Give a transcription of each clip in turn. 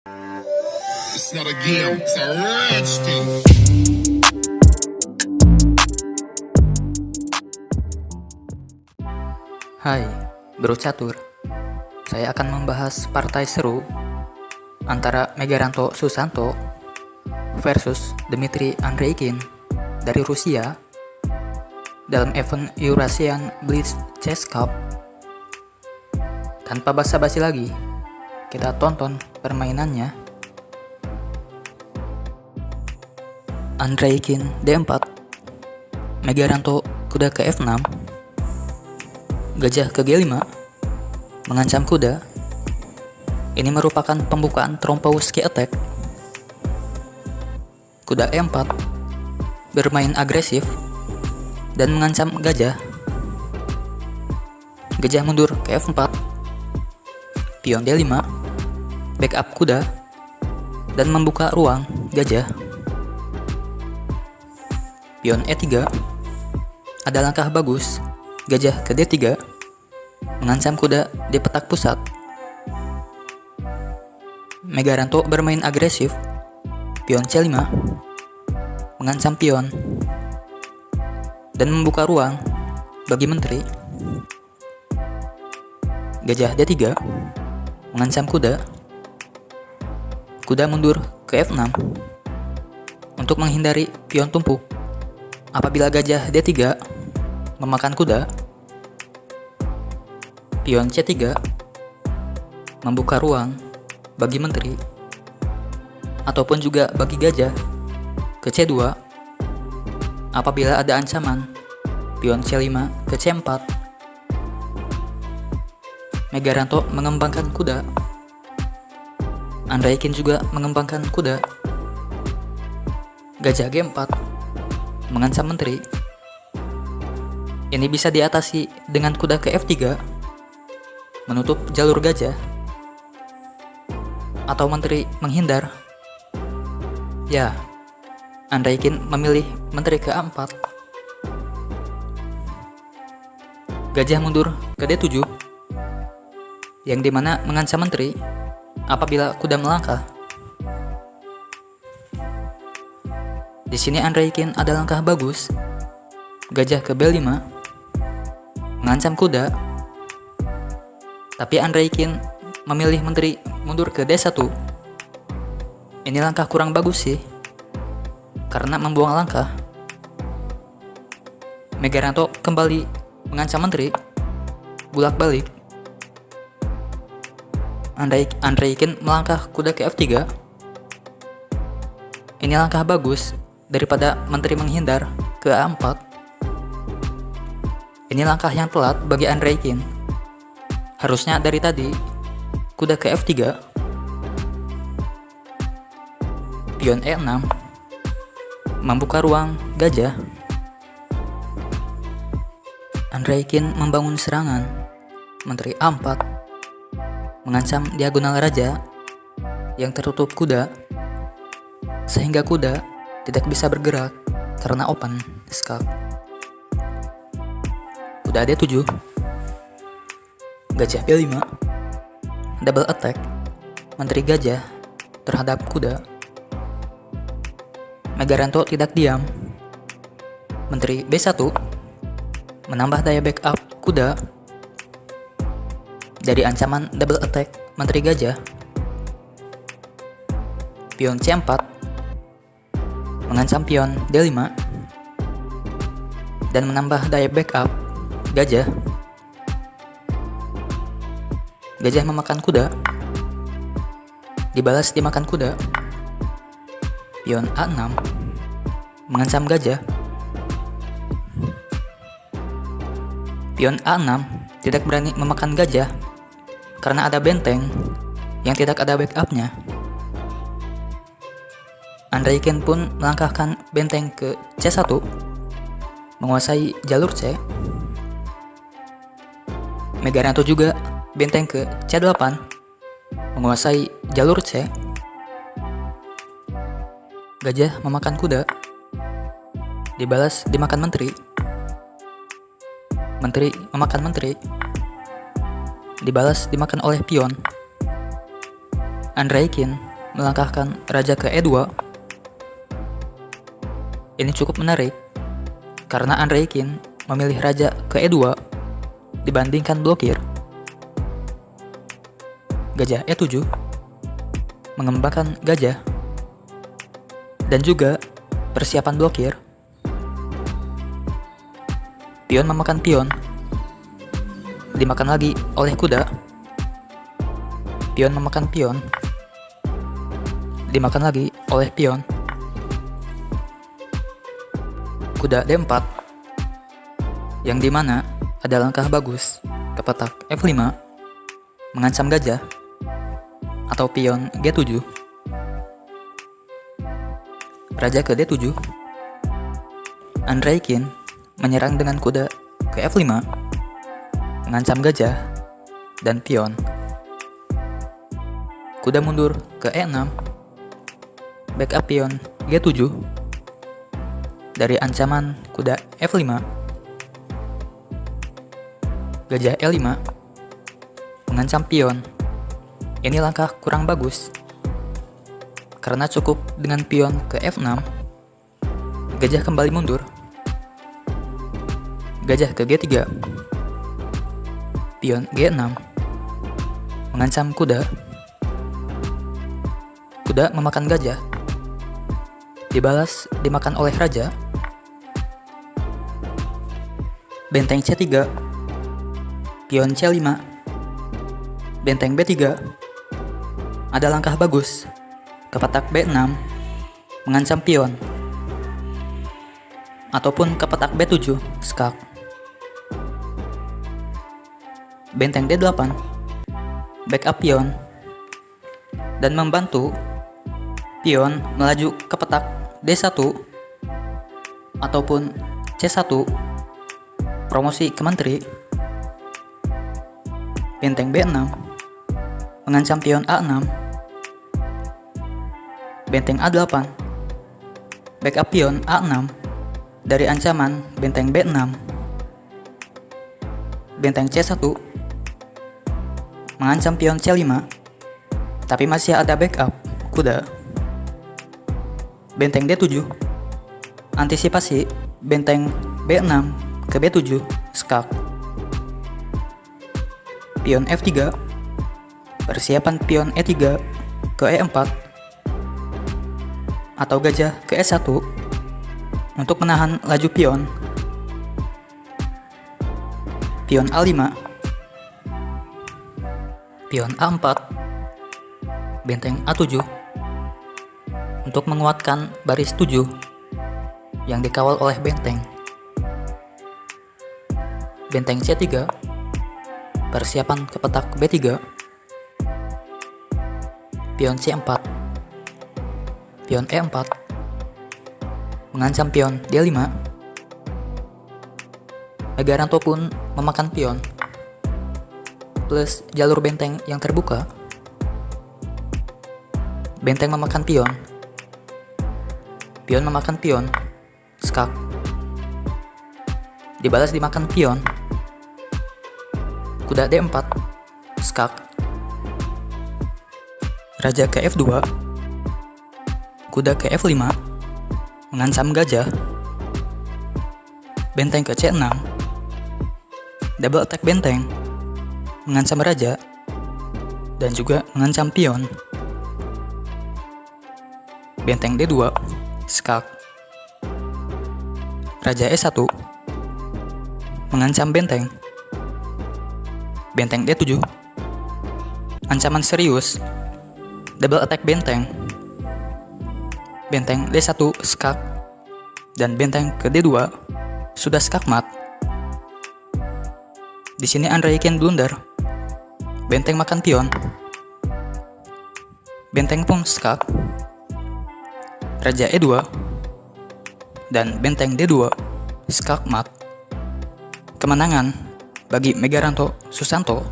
It's not a game, it's a rich thing. Hai, Bro Catur. Saya akan membahas partai seru antara Megaranto Susanto versus Dmitry Andreikin dari Rusia dalam event Eurasian Blitz Chess Cup. Tanpa basa-basi lagi, kita tonton permainannya. Andreikin D4, Megaranto kuda ke F6, gajah ke G5, mengancam kuda. Ini merupakan pembukaan Trompowsky attack. Kuda E4 bermain agresif dan mengancam gajah. Gajah mundur ke F4, pion D5, backup kuda, dan membuka ruang gajah. Pion E3, ada langkah bagus, gajah ke D3, mengancam kuda di petak pusat. Megaranto bermain agresif, pion C5, mengancam pion, dan membuka ruang bagi menteri. Gajah D3, mengancam kuda. Kuda mundur ke F6 untuk menghindari pion tumpuk. Apabila gajah D3 memakan kuda, pion C3 membuka ruang bagi menteri, ataupun juga bagi gajah ke C2 apabila ada ancaman pion C5 ke C4. Megaranto mengembangkan kuda. Andreikin juga mengembangkan kuda. Gajah G4 mengancam menteri. Ini bisa diatasi dengan kuda ke F3 menutup jalur gajah, atau menteri menghindar. Ya, Andreikin memilih menteri ke A4. Gajah mundur ke D7, yang dimana mengancam menteri apabila kuda melangkah. Di sini Andreikin ada langkah bagus, gajah ke B5, mengancam kuda. Tapi Andreikin memilih menteri mundur ke D1. Ini langkah kurang bagus sih, karena membuang langkah. Megaranto kembali mengancam menteri, bolak-balik. Andreikin melangkah kuda ke F3. Ini langkah bagus daripada menteri menghindar ke A4. Ini langkah yang telat bagi Andreikin. Harusnya dari tadi kuda ke F3, pion E6, membuka ruang gajah. Andreikin membangun serangan, menteri A4, mengancam diagonal raja yang tertutup kuda, sehingga kuda tidak bisa bergerak karena open skak. Kuda D7, gajah B5, double attack, menteri gajah terhadap kuda. Megaranto tidak diam. Menteri B1 menambah daya backup kuda dari ancaman double attack menteri gajah. Pion C4 mengancam pion D5 dan menambah daya backup gajah. Gajah memakan kuda, dibalas dimakan kuda. Pion A6 mengancam gajah. Pion A6 tidak berani memakan gajah karena ada benteng yang tidak ada backupnya. Andreikin pun melangkahkan benteng ke C1, menguasai jalur C. Megaranto juga benteng ke C8, menguasai jalur C. Gajah memakan kuda, dibalas dimakan menteri. Menteri memakan menteri, dibalas dimakan oleh pion. Andreikin melangkahkan raja ke E2. Ini cukup menarik karena Andreikin memilih raja ke E2 dibandingkan blokir. Gajah E7 mengembangkan gajah dan juga persiapan blokir. Pion memakan pion, dimakan lagi oleh kuda. Pion memakan pion, dimakan lagi oleh pion. Kuda D4, yang dimana ada langkah bagus ke petak F5 mengancam gajah, atau pion G7. Raja ke D7, Andreikin menyerang dengan kuda ke F5 mengancam gajah dan pion. Kuda mundur ke E6, backup pion G7 dari ancaman kuda F5. Gajah E5 mengancam pion. Ini langkah kurang bagus karena cukup dengan pion ke F6. Gajah kembali mundur. Gajah ke G3, pion G6 mengancam kuda. Kuda memakan gajah, dibalas dimakan oleh raja. Benteng C3, pion C5, benteng B3. Ada langkah bagus ke petak B6 mengancam pion, ataupun ke petak B7 skak. Benteng D8 backup pion dan membantu pion melaju ke petak D1 ataupun C1, promosi ke menteri. Benteng B6 mengancam pion A6. Benteng A8 backup pion A6 dari ancaman benteng B6. Benteng C1 mengancam pion C5, tapi masih ada backup kuda. Benteng D7 antisipasi benteng B6 ke B7 skak. Pion F3 persiapan pion E3 ke E4 atau gajah ke E1 untuk menahan laju pion. Pion A5, pion A4, benteng A7 untuk menguatkan baris 7 yang dikawal oleh benteng. Benteng C3 persiapan ke petak B3. Pion C4, pion E4 mengancam pion D5. Megaranto pun memakan pion, plus jalur benteng yang terbuka. Benteng memakan pion, pion memakan pion, skak. Dibalas dimakan pion. Kuda D4, skak. Raja ke F2, kuda ke F5 mengancam gajah. Benteng ke C6, double attack benteng mengancam raja dan juga mengancam pion. Benteng D2 skak. Raja E1 mengancam benteng. Benteng D7 ancaman serius, double attack benteng. Benteng D1 skak dan benteng ke D2 sudah skakmat. Di sini Andreikin blunder. Benteng makan pion. Benteng pun skak. Raja E2 dan benteng D2 skakmat. Kemenangan bagi Megaranto Susanto.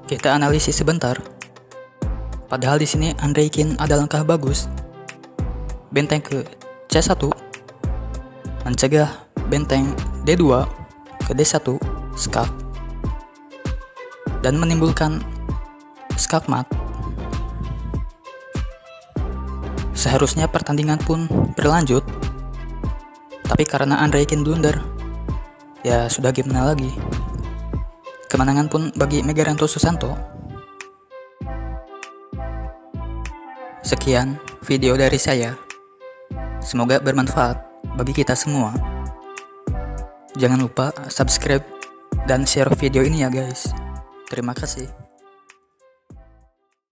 Kita analisis sebentar. Padahal di sini Andreikin ada langkah bagus. Benteng ke C1 mencegah benteng D2 ke D1 skak dan menimbulkan skakmat. Seharusnya pertandingan pun berlanjut, tapi karena Andre Kin blunder, ya sudah gimana lagi. Kemenangan pun bagi Megaranto Susanto. Sekian video dari saya. Semoga bermanfaat bagi kita semua. Jangan lupa subscribe dan share video ini ya guys. Terima kasih.